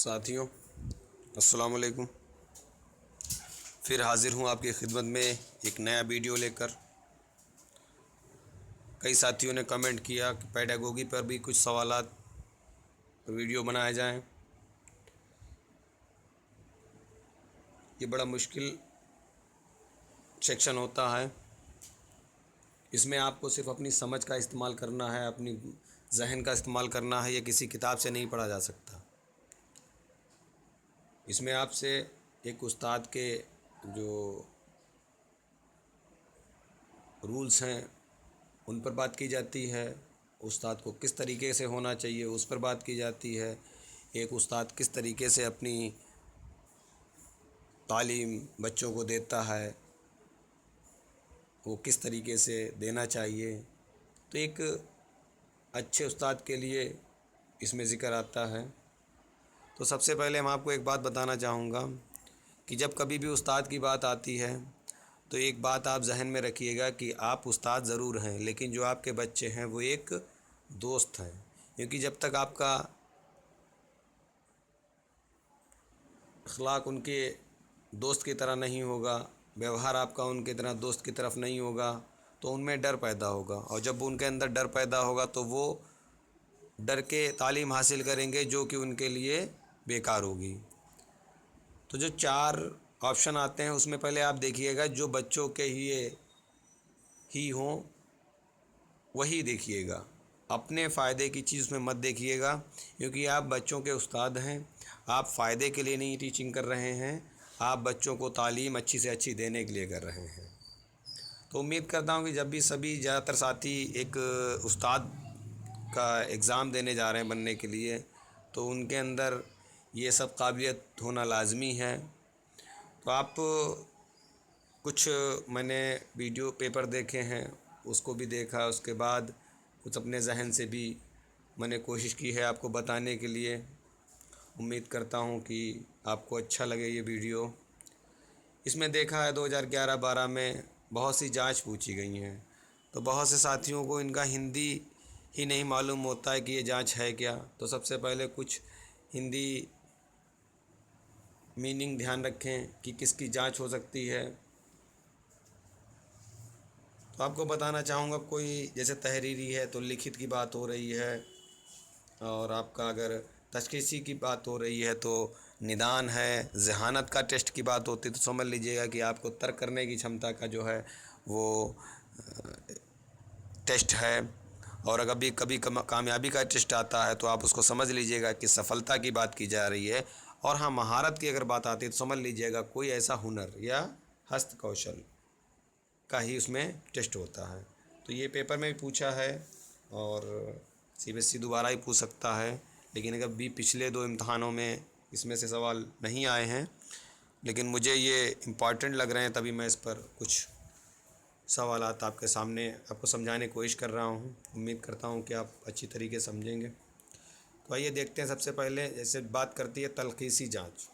साथियों, अस्सलाम वालेकुम। फिर हाज़िर हूँ आपकी खिदमत में एक नया वीडियो लेकर। कई साथियों ने कमेंट किया कि पेडागोगी पर भी कुछ सवालात वीडियो बनाए जाएं। ये बड़ा मुश्किल सेक्शन होता है। इसमें आपको सिर्फ़ अपनी समझ का इस्तेमाल करना है, अपनी जहन का इस्तेमाल करना है। ये किसी किताब से नहीं पढ़ा जा सकता। इसमें आपसे एक उस्ताद के जो रूल्स हैं उन पर बात की जाती है। उस्ताद को किस तरीके से होना चाहिए उस पर बात की जाती है। एक उस्ताद किस तरीके से अपनी तालीम बच्चों को देता है, वो किस तरीके से देना चाहिए। तो एक अच्छे उस्ताद के लिए इसमें ज़िक्र आता है। तो सबसे पहले मैं आपको एक बात बताना चाहूँगा कि जब कभी भी उस्ताद की बात आती है तो एक बात आप जहन में रखिएगा कि आप उस्ताद ज़रूर हैं, लेकिन जो आपके बच्चे हैं वो एक दोस्त हैं। क्योंकि जब तक आपका अखलाक उनके दोस्त की तरह नहीं होगा, व्यवहार आपका उनके तरह दोस्त की तरफ नहीं होगा, तो उनमें डर पैदा होगा। और जब उनके अंदर डर पैदा होगा तो वो डर के तालीम हासिल करेंगे जो कि उनके लिए बेकार होगी। तो जो 4 ऑप्शन आते हैं उसमें पहले आप देखिएगा जो बच्चों के ही हों वही देखिएगा। अपने फ़ायदे की चीज़ में मत देखिएगा, क्योंकि आप बच्चों के उस्ताद हैं। आप फ़ायदे के लिए नहीं टीचिंग कर रहे हैं, आप बच्चों को तालीम अच्छी से अच्छी देने के लिए कर रहे हैं। तो उम्मीद करता हूँ कि जब भी सभी ज़्यादातर साथी एक उस्ताद का एग्ज़ाम देने जा रहे हैं बनने के लिए, तो उनके अंदर ये सब काबिलियत होना लाज़मी है। तो आप कुछ मैंने वीडियो पेपर देखे हैं, उसको भी देखा, उसके बाद कुछ अपने जहन से भी मैंने कोशिश की है आपको बताने के लिए। उम्मीद करता हूँ कि आपको अच्छा लगे ये वीडियो। इसमें देखा है 2011-12 में बहुत सी जांच पूछी गई हैं। तो बहुत से साथियों को इनका हिंदी ही नहीं मालूम होता है कि ये जांच है क्या। तो सबसे पहले कुछ हिंदी मीनिंग ध्यान रखें कि किसकी जांच हो सकती है। तो आपको बताना चाहूँगा, कोई जैसे तहरीरी है तो लिखित की बात हो रही है, और आपका अगर तशख़ीसी की बात हो रही है तो निदान है, ज़हानत का टेस्ट की बात होती है तो समझ लीजिएगा कि आपको तर्क करने की क्षमता का जो है वो टेस्ट है। और अगर भी कभी कामयाबी का टेस्ट आता है तो आप उसको समझ लीजिएगा कि सफलता की बात की जा रही है। और हाँ, महारत की अगर बात आती है तो समझ लीजिएगा कोई ऐसा हुनर या हस्त कौशल का ही उसमें टेस्ट होता है। तो ये पेपर में भी पूछा है और CBSE दोबारा ही पूछ सकता है। लेकिन अगर भी पिछले 2 इम्तहानों में इसमें से सवाल नहीं आए हैं, लेकिन मुझे ये इम्पॉर्टेंट लग रहे हैं तभी मैं इस पर कुछ सवालात आपके सामने आपको समझाने की कोशिश कर रहा हूँ। उम्मीद करता हूँ कि आप अच्छी तरीके से समझेंगे। तो आइए देखते हैं। सबसे पहले जैसे बात करती है तलख़ीसी जाँच।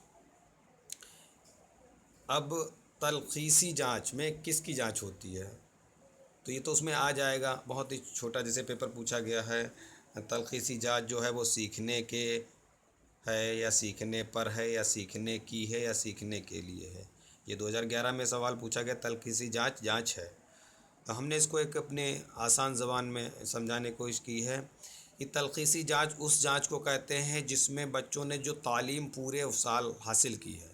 अब तलख़ीसी जाँच में किसकी जाँच होती है, तो ये तो उसमें आ जाएगा। बहुत ही छोटा जैसे पेपर पूछा गया है, तलख़ीसी जाँच जो है वो सीखने के है या सीखने पर है या सीखने की है या सीखने के लिए है। ये 2011 में सवाल पूछा गया, तलख़ीसी जाँच जाँच है। तो हमने इसको एक अपने आसान ज़बान में समझाने की कोशिश की है कि तलख़ीसी जाँच उस जाँच को कहते हैं जिसमें बच्चों ने जो तालीम पूरे साल हासिल की है,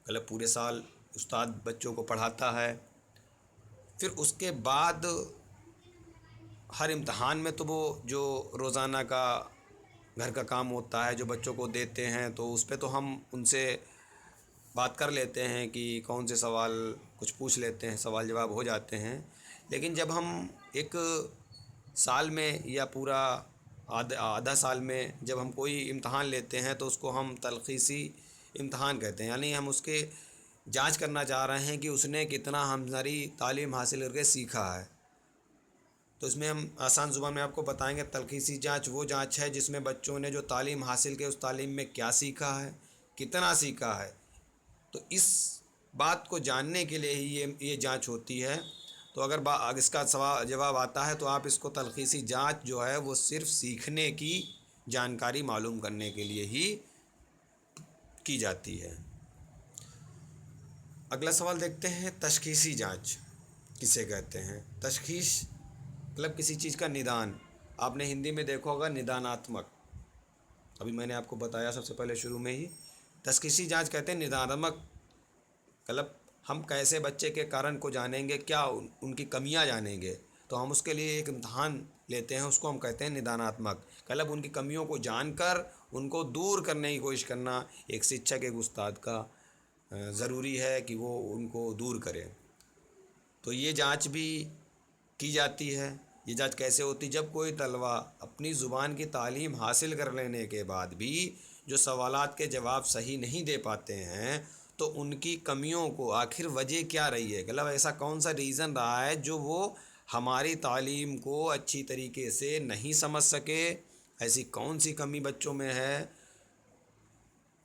मतलब पूरे साल उस्ताद बच्चों को पढ़ाता है, फिर उसके बाद हर इम्तहान में तो वो जो रोज़ाना का घर का काम होता है जो बच्चों को देते हैं, तो उस पे तो हम उनसे बात कर लेते हैं कि कौन से सवाल कुछ पूछ लेते हैं, सवाल जवाब हो जाते हैं। लेकिन जब हम एक साल में या पूरा आधा साल में जब हम कोई इम्तहान लेते हैं तो उसको हम तलख़ीसी इम्तहान कहते हैं। यानी हम उसके जांच करना चाह रहे हैं कि उसने कितना हमारी तालीम हासिल करके सीखा है। तो इसमें हम आसान ज़ुबान में आपको बताएंगे, तलख़ीसी जांच वो जांच है जिसमें बच्चों ने जो तालीम हासिल की उस तालीम में क्या सीखा है, कितना सीखा है। तो इस बात को जानने के लिए ही ये जांच होती है। तो अगर इसका सवाल जवाब आता है तो आप इसको तलख़ीसी जांच जो है वो सिर्फ़ सीखने की जानकारी मालूम करने के लिए ही की जाती है। अगला सवाल देखते हैं, तशख़ीसी जांच किसे कहते हैं। तशख़ीस मतलब किसी चीज़ का निदान, आपने हिंदी में देखा होगा निदानात्मक, अभी मैंने आपको बताया सबसे पहले शुरू में ही। तशख़ीसी जांच कहते हैं निदानात्मक, मतलब हम कैसे बच्चे के कारण को जानेंगे, क्या उनकी कमियां जानेंगे, तो हम उसके लिए एक इम्तहान लेते हैं, उसको हम कहते हैं निदानात्मक। मतलब उनकी कमियों को जानकर उनको दूर करने की कोशिश करना एक शिक्षक, एक उस्ताद का ज़रूरी है कि वो उनको दूर करे। तो ये जांच भी की जाती है। ये जांच कैसे होती, जब कोई तलबा अपनी ज़ुबान की तालीम हासिल कर लेने के बाद भी जो सवालात के जवाब सही नहीं दे पाते हैं, तो उनकी कमियों को आखिर वजह क्या रही है, मतलब ऐसा कौन सा रीज़न रहा है जो वो हमारी तालीम को अच्छी तरीके से नहीं समझ सके। ऐसी कौन सी कमी बच्चों में है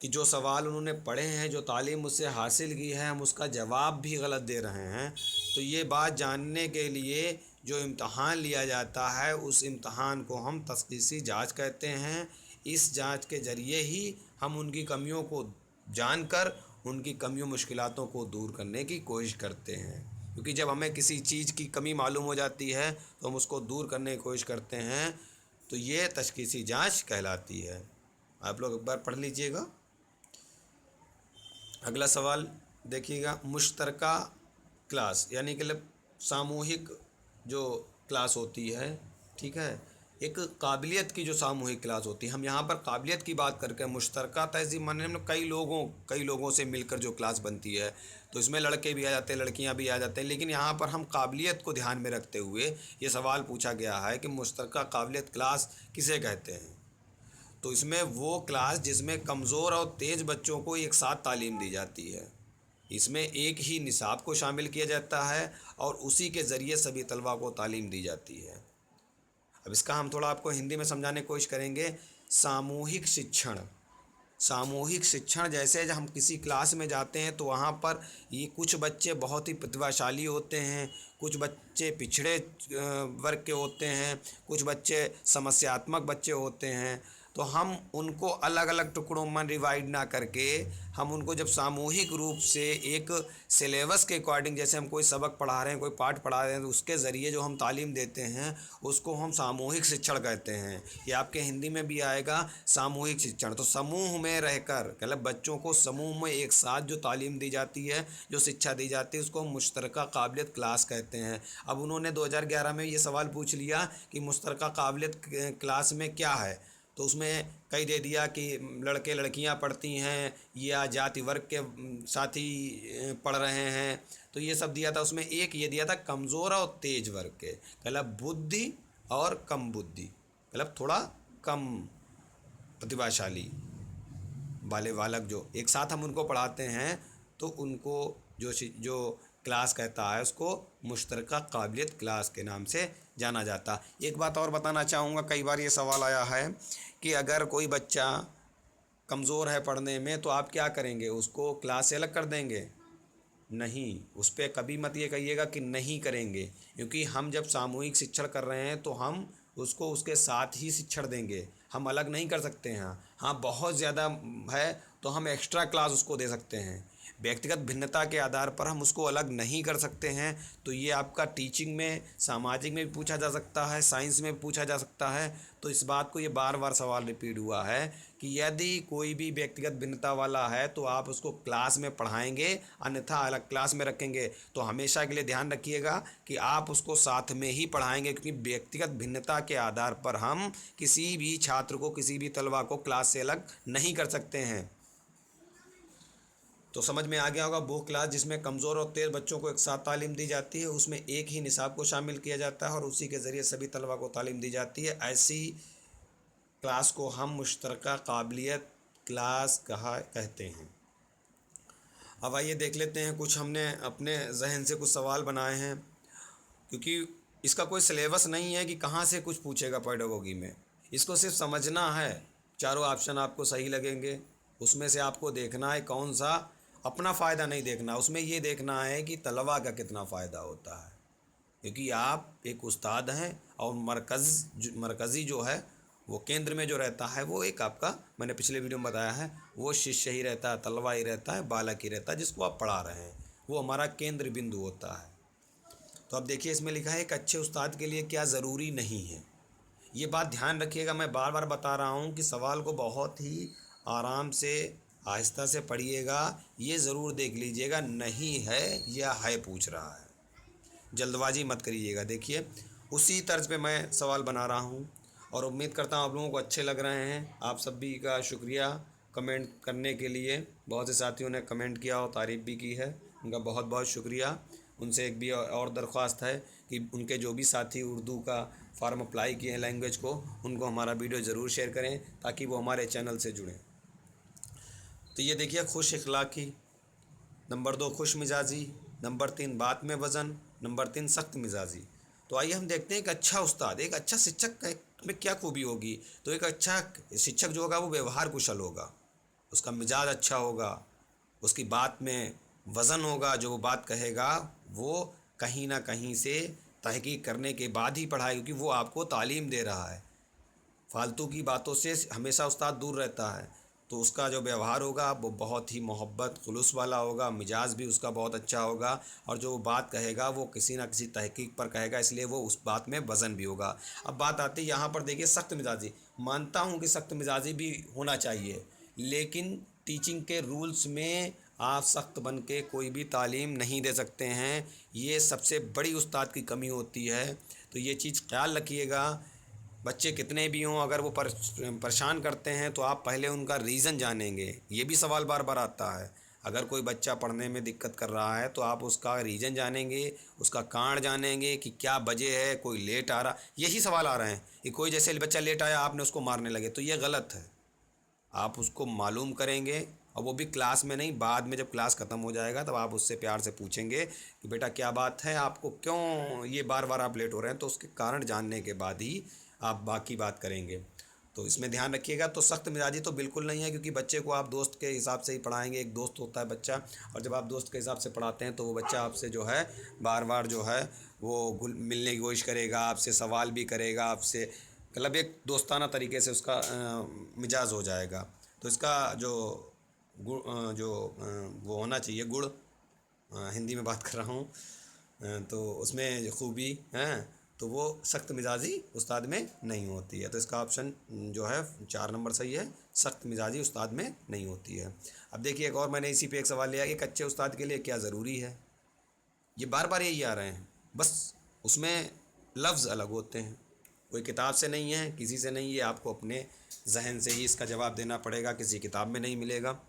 कि जो सवाल उन्होंने पढ़े हैं, जो तालीम उससे हासिल की है, हम उसका जवाब भी गलत दे रहे हैं। तो ये बात जानने के लिए जो इम्तहान लिया जाता है, उस इम्तहान को हम तशख़ीसी जांच कहते हैं। इस जांच के ज़रिए ही हम उनकी कमियों को जानकर उनकी कमियों मुश्किलातों को दूर करने की कोशिश करते हैं। क्योंकि जब हमें किसी चीज़ की कमी मालूम हो जाती है तो हम उसको दूर करने की कोशिश करते हैं। तो ये तशख़ीसी जांच कहलाती है। आप लोग एक बार पढ़ लीजिएगा। अगला सवाल देखिएगा, मुश्तरका क्लास यानी कि सामूहिक जो क्लास होती है, ठीक है, एक काबिलियत की जो सामूहिक क्लास होती है, हम यहाँ पर काबिलियत की बात करके, मुश्तरका तहज़ीब मानने में कई लोगों से मिलकर जो क्लास बनती है, तो इसमें लड़के भी आ जाते हैं, लड़कियाँ भी आ जाते हैं, लेकिन यहाँ पर हम काबिलियत को ध्यान में रखते हुए ये सवाल पूछा गया है कि मुश्तरका काबिलियत क्लास किसे कहते हैं। तो इसमें वो क्लास जिसमें कमज़ोर और तेज़ बच्चों को एक साथ तालीम दी जाती है, इसमें एक ही निसाब को शामिल किया जाता है और उसी के ज़रिए सभी तलबा को तालीम दी जाती है। अब इसका हम थोड़ा आपको हिंदी में समझाने की कोशिश करेंगे। सामूहिक शिक्षण, सामूहिक शिक्षण जैसे जब हम किसी क्लास में जाते हैं तो वहाँ पर ये कुछ बच्चे बहुत ही प्रतिभाशाली होते हैं, कुछ बच्चे पिछड़े वर्ग के होते हैं, कुछ बच्चे समस्यात्मक बच्चे होते हैं। तो हम उनको अलग अलग टुकड़ों में डिवाइड ना करके हम उनको जब सामूहिक रूप से एक सिलेबस के अकॉर्डिंग, जैसे हम कोई सबक पढ़ा रहे हैं, कोई पाठ पढ़ा रहे हैं, तो उसके ज़रिए जो हम तालीम देते हैं उसको हम सामूहिक शिक्षण कहते हैं। ये आपके हिंदी में भी आएगा, सामूहिक शिक्षण। तो समूह में रहकर, मतलब बच्चों को समूह में एक साथ जो तालीम दी जाती है, जो शिक्षा दी जाती है, उसको हम मुश्तरका काबिलियत क्लास कहते हैं। अब उन्होंने 2011 में ये सवाल पूछ लिया कि मुश्तरका काबिलियत क्लास में क्या है, तो उसमें कई दे दिया कि लड़के लड़कियां पढ़ती हैं या जाति वर्ग के साथी पढ़ रहे हैं, तो ये सब दिया था। उसमें एक ये दिया था कमज़ोर और तेज वर्ग के, मतलब बुद्धि और कम बुद्धि, मतलब थोड़ा कम प्रतिभाशाली वाले बालक जो एक साथ हम उनको पढ़ाते हैं, तो उनको जो क्लास कहता है उसको मुश्तरका काबिलियत क्लास के नाम से जाना जाता। एक बात और बताना चाहूँगा, कई बार ये सवाल आया है कि अगर कोई बच्चा कमज़ोर है पढ़ने में तो आप क्या करेंगे, उसको क्लास से अलग कर देंगे? नहीं, उस पर कभी मत ये कहिएगा कि नहीं करेंगे, क्योंकि हम जब सामूहिक शिक्षण कर रहे हैं तो हम उसको उसके साथ ही शिक्षण देंगे, हम अलग नहीं कर सकते हैं। हाँ, बहुत ज़्यादा है तो हम एक्स्ट्रा क्लास उसको दे सकते हैं, व्यक्तिगत भिन्नता के आधार पर हम उसको अलग नहीं कर सकते हैं। तो ये आपका टीचिंग में, सामाजिक में भी पूछा जा सकता है, साइंस में भी पूछा जा सकता है। तो इस बात को ये बार बार सवाल रिपीट हुआ है कि यदि कोई भी व्यक्तिगत भिन्नता वाला है तो आप उसको क्लास में पढ़ाएंगे, अन्यथा अलग क्लास में रखेंगे। तो हमेशा के लिए ध्यान रखिएगा कि आप उसको साथ में ही पढ़ाएंगे, क्योंकि व्यक्तिगत भिन्नता के आधार पर हम किसी भी छात्र को, किसी भी तलबा को क्लास से अलग नहीं कर सकते हैं। तो समझ में आ गया होगा, वो क्लास जिसमें कमज़ोर और तेज़ बच्चों को एक साथ तालीम दी जाती है, उसमें एक ही निसाब को शामिल किया जाता है और उसी के ज़रिए सभी तलबा को तालीम दी जाती है। ऐसी क्लास को हम मुश्तरका काबिलियत क्लास कहते हैं। अब आइए देख लेते हैं, कुछ हमने अपने जहन से कुछ सवाल बनाए हैं, क्योंकि इसका कोई सिलेबस नहीं है कि कहाँ से कुछ पूछेगा पेडागोगी में। इसको सिर्फ समझना है, चारों ऑप्शन आपको सही लगेंगे, उसमें से आपको देखना है कौन सा, अपना फ़ायदा नहीं देखना, उसमें ये देखना है कि तलबा का कितना फ़ायदा होता है। क्योंकि आप एक उस्ताद हैं और मरकज़ी जो है वो केंद्र में जो रहता है वो एक आपका, मैंने पिछले वीडियो में बताया है, वो शिष्य ही रहता है, तलवा ही रहता है, बालक ही रहता है जिसको आप पढ़ा रहे हैं, वो हमारा केंद्र बिंदु होता है। तो अब देखिए इसमें लिखा है एक अच्छे उस्ताद के लिए क्या ज़रूरी नहीं है। ये बात ध्यान रखिएगा, मैं बार बार बता रहा हूँ कि सवाल को बहुत ही आराम से आहिस्ता से पढ़िएगा। ये ज़रूर देख लीजिएगा नहीं है या है पूछ रहा है, जल्दबाजी मत करिएगा। देखिए उसी तर्ज पे मैं सवाल बना रहा हूँ और उम्मीद करता हूँ आप लोगों को अच्छे लग रहे हैं। आप सभी का शुक्रिया कमेंट करने के लिए, बहुत से साथियों ने कमेंट किया और तारीफ़ भी की है, उनका बहुत बहुत शुक्रिया। उनसे एक भी और दरख्वास्त है कि उनके जो भी साथी उर्दू का फार्म अप्लाई किए हैं लैंग्वेज को, उनको हमारा वीडियो ज़रूर शेयर करें ताकि वो हमारे चैनल से जुड़ें। तो ये देखिए खुश इखलाक़ी, नंबर 2 खुश मिजाजी, नंबर 3 बात में वज़न, नंबर 3 सख्त मिजाजी। तो आइए हम देखते हैं एक अच्छा उस्ताद, एक अच्छा शिक्षक में क्या खूबी होगी। तो एक अच्छा शिक्षक जो होगा वो व्यवहार कुशल होगा, उसका मिजाज अच्छा होगा, उसकी बात में वज़न होगा, जो वो बात कहेगा वो कहीं ना कहीं से तहकीक करने के बाद ही पढ़ाए, क्योंकि वो आपको तालीम दे रहा है। फालतू की बातों से हमेशा उस्ताद दूर रहता है। तो उसका जो व्यवहार होगा वो बहुत ही मोहब्बत खुलूस वाला होगा, मिजाज भी उसका बहुत अच्छा होगा, और जो बात कहेगा वो किसी ना किसी तहकीक पर कहेगा, इसलिए वो उस बात में वज़न भी होगा। अब बात आती है यहाँ पर, देखिए सख्त मिजाजी। मानता हूँ कि सख्त मिजाजी भी होना चाहिए, लेकिन टीचिंग के रूल्स में आप सख्त बन के कोई भी तालीम नहीं दे सकते हैं। ये सबसे बड़ी उस्ताद की कमी होती है। तो ये चीज़ ख्याल रखिएगा। बच्चे कितने भी हों, अगर वो परेशान करते हैं तो आप पहले उनका रीज़न जानेंगे। ये भी सवाल बार बार आता है, अगर कोई बच्चा पढ़ने में दिक्कत कर रहा है तो आप उसका रीज़न जानेंगे, उसका कारण जानेंगे कि क्या वजह है, कोई लेट आ रहा। यही सवाल आ रहे हैं कि कोई जैसे बच्चा लेट आया आपने उसको मारने लगे, तो ये गलत है। आप उसको मालूम करेंगे, और वो भी क्लास में नहीं, बाद में जब क्लास ख़त्म हो जाएगा तब आप उससे प्यार से पूछेंगे कि बेटा क्या बात है, आपको क्यों ये बार बार आप लेट हो रहे हैं। तो उसके कारण जानने के बाद ही आप बाकी बात करेंगे। तो इसमें ध्यान रखिएगा। तो सख्त मिजाजी तो बिल्कुल नहीं है, क्योंकि बच्चे को आप दोस्त के हिसाब से ही पढ़ाएंगे। एक दोस्त होता है बच्चा, और जब आप दोस्त के हिसाब से पढ़ाते हैं तो वो बच्चा आपसे जो है बार बार जो है वो मिलने की कोशिश करेगा, आपसे सवाल भी करेगा, आपसे मतलब एक दोस्ताना तरीके से उसका मिजाज हो जाएगा। तो इसका जो गुण जो वो होना चाहिए गुण, हिंदी में बात कर रहा हूँ, तो उसमें जो खूबी हैं तो वो सख्त मिजाजी उस्ताद में नहीं होती है। तो इसका ऑप्शन जो है 4 नंबर सही है, सख्त मिजाजी उस्ताद में नहीं होती है। अब देखिए एक और मैंने इसी पे एक सवाल लिया कि एक अच्छे उस्ताद के लिए क्या ज़रूरी है। ये बार बार यही आ रहे हैं, बस उसमें लफ्ज़ अलग होते हैं, कोई किताब से नहीं है, किसी से नहीं, ये आपको अपने जहन से ही इसका जवाब देना पड़ेगा, किसी किताब में नहीं मिलेगा।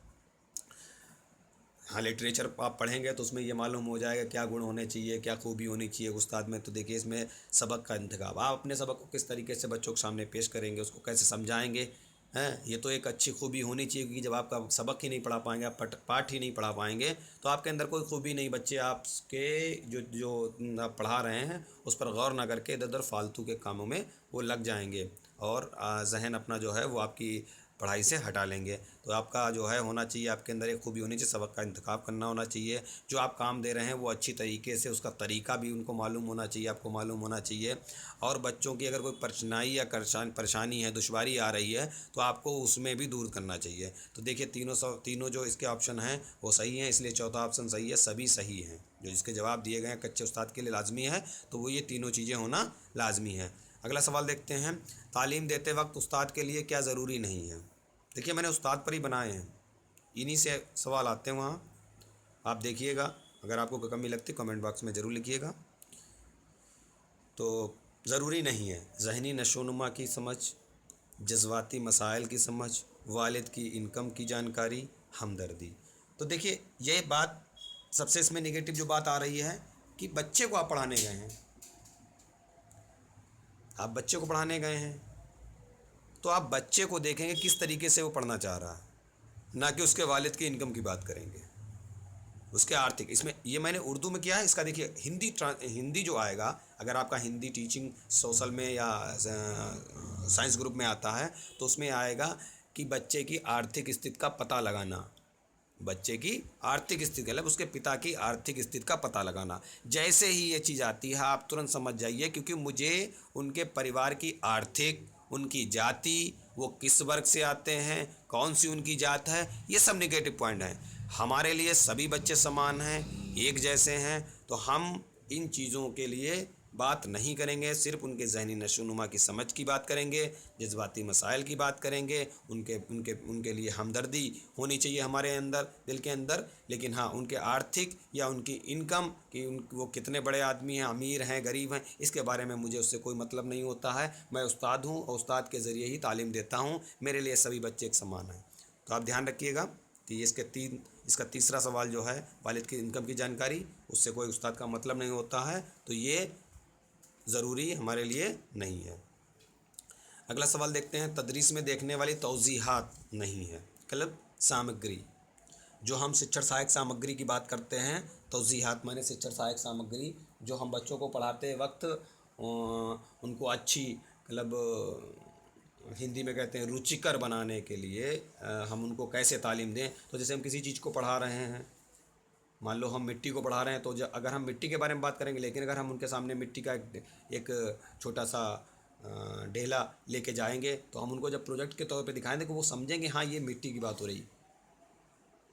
हाँ, लिटरेचर आप पढ़ेंगे तो उसमें ये मालूम हो जाएगा क्या गुण होने चाहिए, क्या खूबी होनी चाहिए उस्ताद में। तो देखिए इसमें सबक का इंतखाब, आप अपने सबक को किस तरीके से बच्चों के सामने पेश करेंगे, उसको कैसे समझाएंगे हैं, ये तो एक अच्छी खूबी होनी चाहिए। क्योंकि जब आपका सबक ही नहीं पढ़ा पाएंगे, आप पाठ ही नहीं पढ़ा पाएंगे, तो आपके अंदर कोई खूबी नहीं, बच्चे आपके जो जो आप पढ़ा रहे हैं उस पर गौर ना करके इधर उधर फालतू के कामों में वो लग जाएंगे, और जहन अपना जो है वो आपकी पढ़ाई से हटा लेंगे। तो आपका जो है होना चाहिए, आपके अंदर एक खूबी होनी चाहिए, सबक का इंतखाब करना होना चाहिए। जो आप काम दे रहे हैं वो अच्छी तरीके से, उसका तरीका भी उनको मालूम होना चाहिए, आपको मालूम होना चाहिए। और बच्चों की अगर कोई कठिनाई या परेशानी है, दुश्वारी आ रही है, तो आपको उसमें भी दूर करना चाहिए। तो देखिए तीनों जो इसके ऑप्शन हैं वो सही हैं, इसलिए चौथा ऑप्शन सही है, सभी सही हैं। जो जिसके जवाब दिए गए हैं कच्चे उस्ताद के लिए लाजमी है, तो वो ये तीनों चीज़ें होना लाजमी है। अगला सवाल देखते हैं, तालीम देते वक्त उस्ताद के लिए क्या ज़रूरी नहीं है। देखिए मैंने उस्ताद पर ही बनाए हैं, इन्हीं से सवाल आते हैं वहाँ, आप देखिएगा। अगर आपको कोई कमी लगती कमेंट बॉक्स में ज़रूर लिखिएगा। तो ज़रूरी नहीं है ज़हनी नशोनुमा की समझ, जज्बाती मसाइल की समझ, वालिद की इनकम की जानकारी, हमदर्दी। तो देखिए ये बात सबसे इसमें नेगेटिव जो बात आ रही है कि बच्चे को आप पढ़ाने गए हैं, आप बच्चे को पढ़ाने गए हैं, तो आप बच्चे को देखेंगे किस तरीके से वो पढ़ना चाह रहा है, ना कि उसके वालिद की इनकम की बात करेंगे, उसके आर्थिक। इसमें ये मैंने उर्दू में किया है, इसका देखिए हिंदी जो आएगा, अगर आपका हिंदी टीचिंग सोशल में या साइंस ग्रुप में आता है तो उसमें आएगा कि बच्चे की आर्थिक स्थिति का पता लगाना, बच्चे की आर्थिक स्थिति मतलब उसके पिता की आर्थिक स्थिति का पता लगाना। जैसे ही ये चीज़ आती है आप तुरंत समझ जाइए, क्योंकि मुझे उनके परिवार की आर्थिक उनकी जाति, वो किस वर्ग से आते हैं, कौन सी उनकी जात है, ये सब नेगेटिव पॉइंट हैं। हमारे लिए सभी बच्चे समान हैं, एक जैसे हैं, तो हम इन चीज़ों के लिए बात नहीं करेंगे, सिर्फ उनके ज़हनी नशोनुमा की समझ की बात करेंगे, जज्बाती मसाइल की बात करेंगे, उनके उनके उनके लिए हमदर्दी होनी चाहिए हमारे अंदर, दिल के अंदर। लेकिन हाँ, उनके आर्थिक या उनकी इनकम कि वो कितने बड़े आदमी हैं, अमीर हैं, गरीब हैं, इसके बारे में मुझे उससे कोई मतलब नहीं होता है। मैं उस्ताद हूँ और उस्ताद के ज़रिए ही तालीम देता हूँ। मेरे लिए सभी बच्चे एक समान हैं। तो आप ध्यान रखिएगा कि इसका तीसरा सवाल जो है, वालिद की इनकम की जानकारी, उससे कोई उस्ताद का मतलब नहीं होता है, तो ये ज़रूरी हमारे लिए नहीं है। अगला सवाल देखते हैं, तदरीस में देखने वाली तौज़ीहात नहीं है, मतलब सामग्री। जो हम शिक्षण सहायक सामग्री की बात करते हैं, तौज़ीहात माने शिक्षण सहायक सामग्री, जो हम बच्चों को पढ़ाते वक्त उनको अच्छी, मतलब हिंदी में कहते हैं रुचिकर बनाने के लिए हम उनको कैसे तालीम दें। तो जैसे हम किसी चीज़ को पढ़ा रहे हैं, मान लो हम मिट्टी को पढ़ा रहे हैं, तो अगर हम मिट्टी के बारे में बात करेंगे, लेकिन अगर हम उनके सामने मिट्टी का एक छोटा सा ढेला लेके जाएंगे, तो हम उनको जब प्रोजेक्ट के तौर पे दिखाएंगे तो वो समझेंगे हाँ ये मिट्टी की बात हो रही।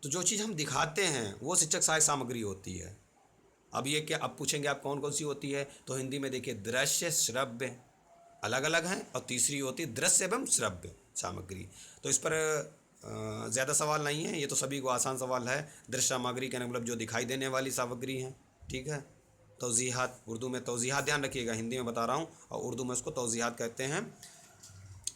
तो जो चीज़ हम दिखाते हैं वो शिक्षक सहायक सामग्री होती है। अब ये क्या, अब पूछेंगे आप कौन कौन सी होती है, तो हिंदी में देखिए दृश्य श्रव्य अलग अलग हैं, और तीसरी होती है दृश्य एवं श्रव्य सामग्री। तो इस पर ज़्यादा सवाल नहीं है, ये तो सभी को आसान सवाल है। दृश्य सामग्री का मतलब जो दिखाई देने वाली सामग्री है, ठीक है। तौज़ीहात, उर्दू में तौज़ीहात ध्यान रखिएगा, हिंदी में बता रहा हूँ, और उर्दू में उसको तौज़ीहात कहते हैं।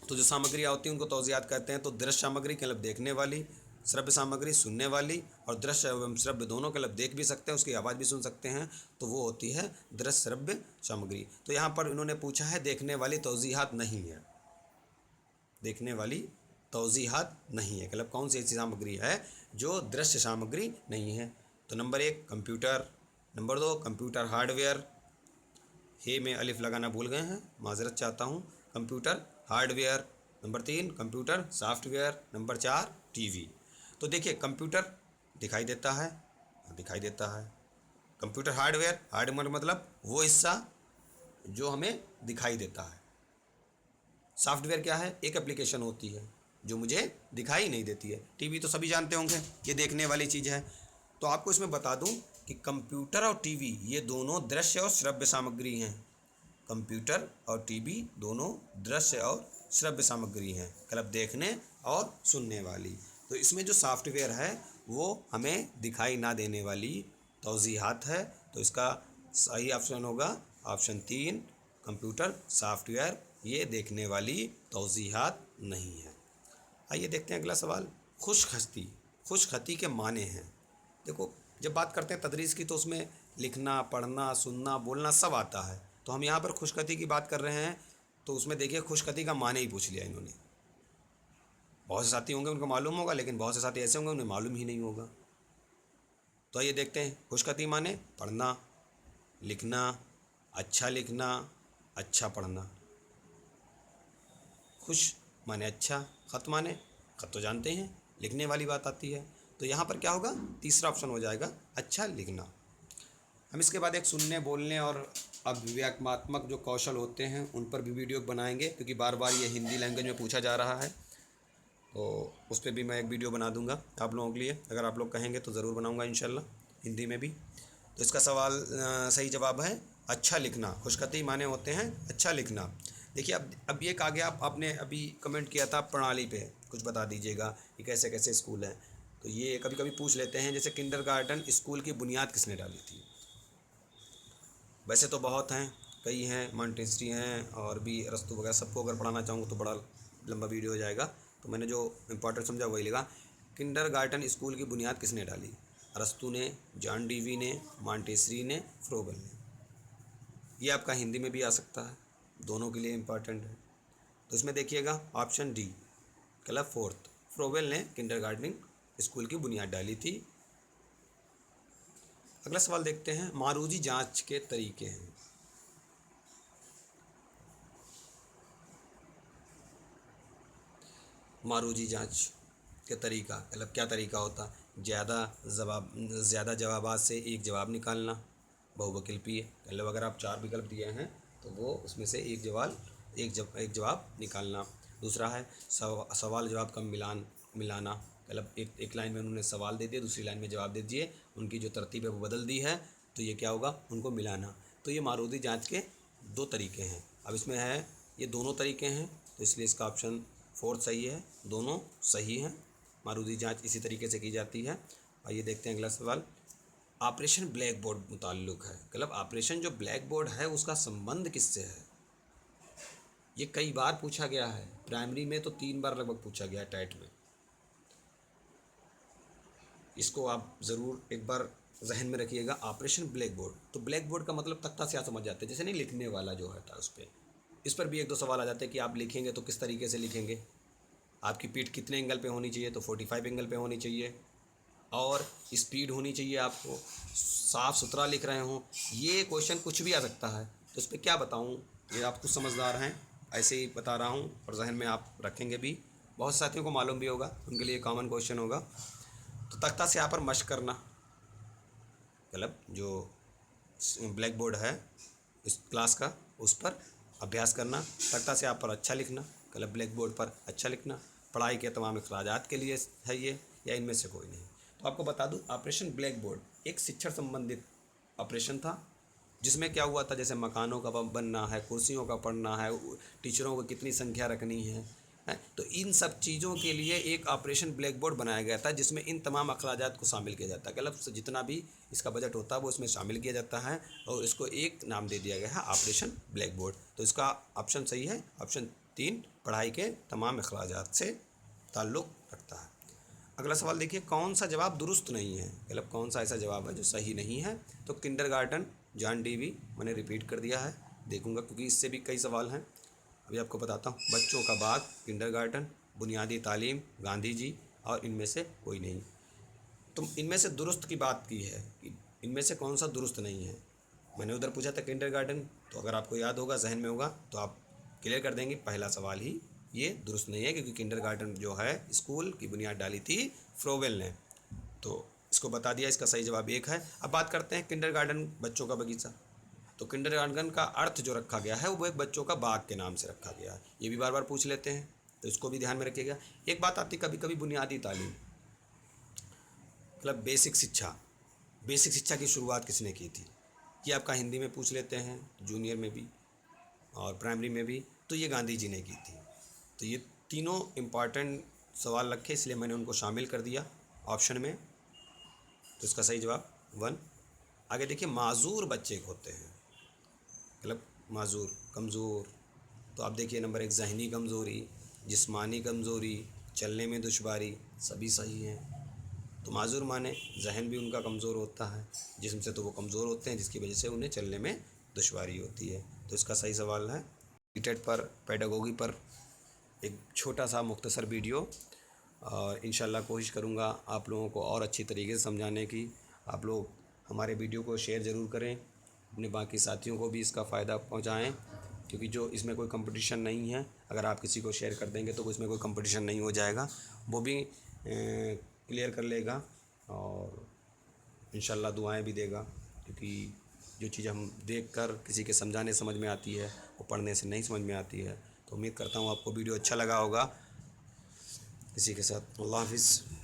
तो जो सामग्रियाँ होती हैं उनको तौज़ीहात कहते हैं। तो दृश्य सामग्री के मतलब देखने वाली, श्रव्य सामग्री सुनने वाली, और दृश्य एवं श्रव्य दोनों के मतलब देख भी सकते हैं, उसकी आवाज़ भी सुन सकते हैं, तो वो होती है दृश्य श्रव्य सामग्री। तो यहाँ पर इन्होंने पूछा है देखने वाली तौज़ीहात नहीं है, देखने वाली तौज़ीहात नहीं है, मतलब कौन सी ऐसी सामग्री है जो दृश्य सामग्री नहीं है। तो number 1 computer, number 2 computer hardware, हे में अलिफ लगाना भूल गए हैं, माजरत चाहता हूँ, computer hardware, number 3 computer software, number 4 TV. तो देखिए कंप्यूटर दिखाई देता है, दिखाई देता है। कंप्यूटर हार्डवेयर, हार्डवेयर मतलब वो हिस्सा जो हमें दिखाई देता है। सॉफ्टवेयर क्या है, एक एप्लीकेशन होती है जो मुझे दिखाई नहीं देती है। टीवी तो सभी जानते होंगे, ये देखने वाली चीज़ है। तो आपको इसमें बता दूं कि कंप्यूटर और टीवी ये दोनों दृश्य और श्रव्य सामग्री हैं। कंप्यूटर और टीवी दोनों दृश्य और श्रव्य सामग्री हैं, मतलब देखने और सुनने वाली। तो इसमें जो सॉफ्टवेयर है वो हमें दिखाई ना देने वाली तौज़ीहात है। तो इसका सही ऑप्शन होगा ऑप्शन 3 कंप्यूटर सॉफ्टवेयर, ये देखने वाली तौज़ीहात नहीं है। आइए देखते हैं अगला सवाल। खुशखती, खुशखती के माने हैं। देखो जब बात करते हैं तदरीस की तो उसमें लिखना, पढ़ना, सुनना, बोलना सब आता है। तो हम यहाँ पर खुशखती की बात कर रहे हैं, तो उसमें देखिए खुशखती का माने ही पूछ लिया इन्होंने। बहुत से साथी होंगे उनको मालूम होगा, लेकिन बहुत से साथी ऐसे होंगे उन्हें मालूम ही नहीं होगा। तो आइए देखते हैं, खुशखती माने पढ़ना, लिखना, अच्छा लिखना, अच्छा पढ़ना। खुश माने अच्छा, खत माने खत तो जानते हैं, लिखने वाली बात आती है। तो यहाँ पर क्या होगा, तीसरा ऑप्शन हो जाएगा अच्छा लिखना। हम इसके बाद एक सुनने, बोलने और अभिव्यक्त्यात्मक जो कौशल होते हैं उन पर भी वीडियो बनाएंगे, क्योंकि बार बार ये हिंदी लैंग्वेज में पूछा जा रहा है, तो उस पर भी मैं एक वीडियो बना दूंगा आप लोगों के लिए। अगर आप लोग कहेंगे तो ज़रूर बनाऊंगा इंशाल्लाह, हिंदी में भी। तो इसका सवाल सही जवाब है अच्छा लिखना। खुशखती माने होते हैं अच्छा लिखना। देखिए अब ये कहा गया, आपने अभी कमेंट किया था प्रणाली पे, कुछ बता दीजिएगा कि कैसे कैसे स्कूल हैं। तो ये कभी कभी पूछ लेते हैं, जैसे किंडरगार्टन स्कूल की बुनियाद किसने डाली थी। वैसे तो बहुत हैं, कई हैं, मॉन्टेसरी हैं और भी अरस्तू वगैरह, सबको अगर पढ़ाना चाहूँगा तो बड़ा लंबा वीडियो हो जाएगा। तो मैंने जो इम्पोर्टेंट समझा वही लिखा। किंडरगार्टन स्कूल की बुनियाद किसने डाली, अरस्तू ने, जॉन डीवी ने, मॉन्टेसरी ने, फ्रोबल ने। ये आपका हिंदी में भी आ सकता है, दोनों के लिए इम्पॉर्टेंट है। तो इसमें देखिएगा ऑप्शन डी मतलब फोर्थ, फ्रोबेल ने किंडरगार्टनिंग स्कूल की बुनियाद डाली थी। अगला सवाल देखते हैं, मारूजी जांच के तरीके हैं। मारूजी जांच के तरीका मतलब क्या तरीका होता, ज़्यादा जवाबात से एक जवाब निकालना, बहुविकल्पीय, मतलब अगर आप 4 विकल्प दिए हैं तो वो उसमें से एक एक जवाब निकालना। दूसरा है सवाल जवाब का मिलाना, मतलब एक लाइन में उन्होंने सवाल दे दिया, दूसरी लाइन में जवाब दे दिए, उनकी जो तरतीब है वो बदल दी है, तो ये क्या होगा, उनको मिलाना। तो ये मारूदी जांच के दो तरीके हैं। अब इसमें है ये दोनों तरीके हैं, तो इसलिए इसका ऑप्शन 4 सही है, दोनों सही हैं। मारूदी जांच इसी तरीके से की जाती है। आइए देखते हैं अगला सवाल। ऑपरेशन ब्लैक बोर्ड मुताल्लुक है, मतलब ऑपरेशन जो ब्लैक बोर्ड है उसका संबंध किससे है। ये कई बार पूछा गया है, प्राइमरी में तो 3 बार लगभग पूछा गया है टेट में। इसको आप ज़रूर एक बार जहन में रखिएगा। ऑपरेशन ब्लैक बोर्ड, तो ब्लैक बोर्ड का मतलब तख्ता से आप समझ जाते हैं, जैसे नहीं लिखने वाला जो है था उस पर। इस पर भी एक दो सवाल आ जाते हैं कि आप लिखेंगे तो किस तरीके से लिखेंगे, आपकी पीठ कितने एंगल पे होनी चाहिए, तो 45 एंगल पे होनी चाहिए, और स्पीड होनी चाहिए, आपको साफ़ सुथरा लिख रहे हों। ये क्वेश्चन कुछ भी आ सकता है, तो इस पर क्या बताऊँ, ये आप कुछ समझदार हैं, ऐसे ही बता रहा हूँ और जहन में आप रखेंगे भी। बहुत साथियों को मालूम भी होगा, उनके लिए कॉमन क्वेश्चन होगा। तो तख्ता से यहाँ पर मशक करना, मतलब जो ब्लैक बोर्ड है इस क्लास का, उस पर अभ्यास करना। तख्ता से आप पर अच्छा लिखना, मतलब ब्लैक बोर्ड पर अच्छा लिखना। पढ़ाई के तमाम अखराजात के लिए है ये, या इनमें से कोई नहीं। तो आपको बता दूं, ऑपरेशन ब्लैक बोर्ड एक शिक्षण संबंधित ऑपरेशन था, जिसमें क्या हुआ था, जैसे मकानों का बनना है, कुर्सियों का पढ़ना है, टीचरों को कितनी संख्या रखनी है, तो इन सब चीज़ों के लिए एक ऑपरेशन ब्लैक बोर्ड बनाया गया था, जिसमें इन तमाम अखराजात को शामिल किया जाता है। मतलब जितना भी इसका बजट होता है वो इसमें शामिल किया जाता है, और इसको एक नाम दे दिया गया है ऑपरेशन ब्लैक बोर्ड। तो इसका ऑप्शन सही है, ऑप्शन 3 पढ़ाई के तमाम अखराजात से ताल्लुक़ रखता है। अगला सवाल देखिए, कौन सा जवाब दुरुस्त नहीं है, मतलब कौन सा ऐसा जवाब है जो सही नहीं है। तो किंडरगार्टन जॉन डीवी, मैंने रिपीट कर दिया है, देखूंगा क्योंकि इससे भी कई सवाल हैं। अभी आपको बताता हूँ, बच्चों का बाग, किंडरगार्टन, बुनियादी तालीम, गांधी जी, और इनमें से कोई नहीं। तो इनमें से दुरुस्त की बात की है कि इनमें से कौन सा दुरुस्त नहीं है। मैंने उधर पूछा था किंडरगार्टन, तो अगर आपको याद होगा, जहन में होगा, तो आप क्लियर कर देंगे पहला सवाल ही ये दुरुस्त नहीं है, क्योंकि किंडरगार्टन जो है स्कूल की बुनियाद डाली थी फ्रोवेल ने। तो इसको बता दिया, इसका सही जवाब 1 है। अब बात करते हैं किंडरगार्टन बच्चों का बगीचा। तो किंडरगार्टन का अर्थ जो रखा गया है वो एक बच्चों का बाग के नाम से रखा गया है, ये भी बार बार पूछ लेते हैं, तो इसको भी ध्यान में रखिएगा। एक बात आती कभी कभी, बुनियादी तालीम, मतलब बेसिक शिक्षा। बेसिक शिक्षा की शुरुआत किसने की थी, ये आपका हिंदी में पूछ लेते हैं, जूनियर में भी और प्राइमरी में भी, तो ये गांधी जी ने की थी। तो ये तीनों इम्पॉर्टेंट सवाल रखे, इसलिए मैंने उनको शामिल कर दिया ऑप्शन में। तो इसका सही जवाब 1। आगे देखिए, माजूर बच्चे होते हैं, मतलब माजूर कमज़ोर, तो आप देखिए नंबर 1 ज़हनी कमज़ोरी, जिस्मानी कमज़ोरी, चलने में दुश्वारी, सभी सही हैं। तो माजूर माने जहन भी उनका कमज़ोर होता है, जिस्म से तो वो कमज़ोर होते हैं, जिसकी वजह से उन्हें चलने में दुश्वारी होती है। तो इसका सही सवाल है। टेट पर पेडागोगी पर एक छोटा सा मुख्तसर वीडियो, और इंशाल्लाह कोशिश करूँगा आप लोगों को और अच्छी तरीके से समझाने की। आप लोग हमारे वीडियो को शेयर ज़रूर करें, अपने बाकी साथियों को भी इसका फ़ायदा पहुँचाएँ, क्योंकि जो इसमें कोई कंपटीशन नहीं है। अगर आप किसी को शेयर कर देंगे तो इसमें कोई कंपटीशन नहीं हो जाएगा, वो भी क्लियर कर लेगा, और इंशाल्लाह दुआएं भी देगा, क्योंकि जो चीज़ हम देख कर किसी के समझाने समझ में आती है, वो पढ़ने से नहीं समझ में आती है। तो उम्मीद करता हूँ आपको वीडियो अच्छा लगा होगा। इसी के साथ अल्लाह हाफ़िज़।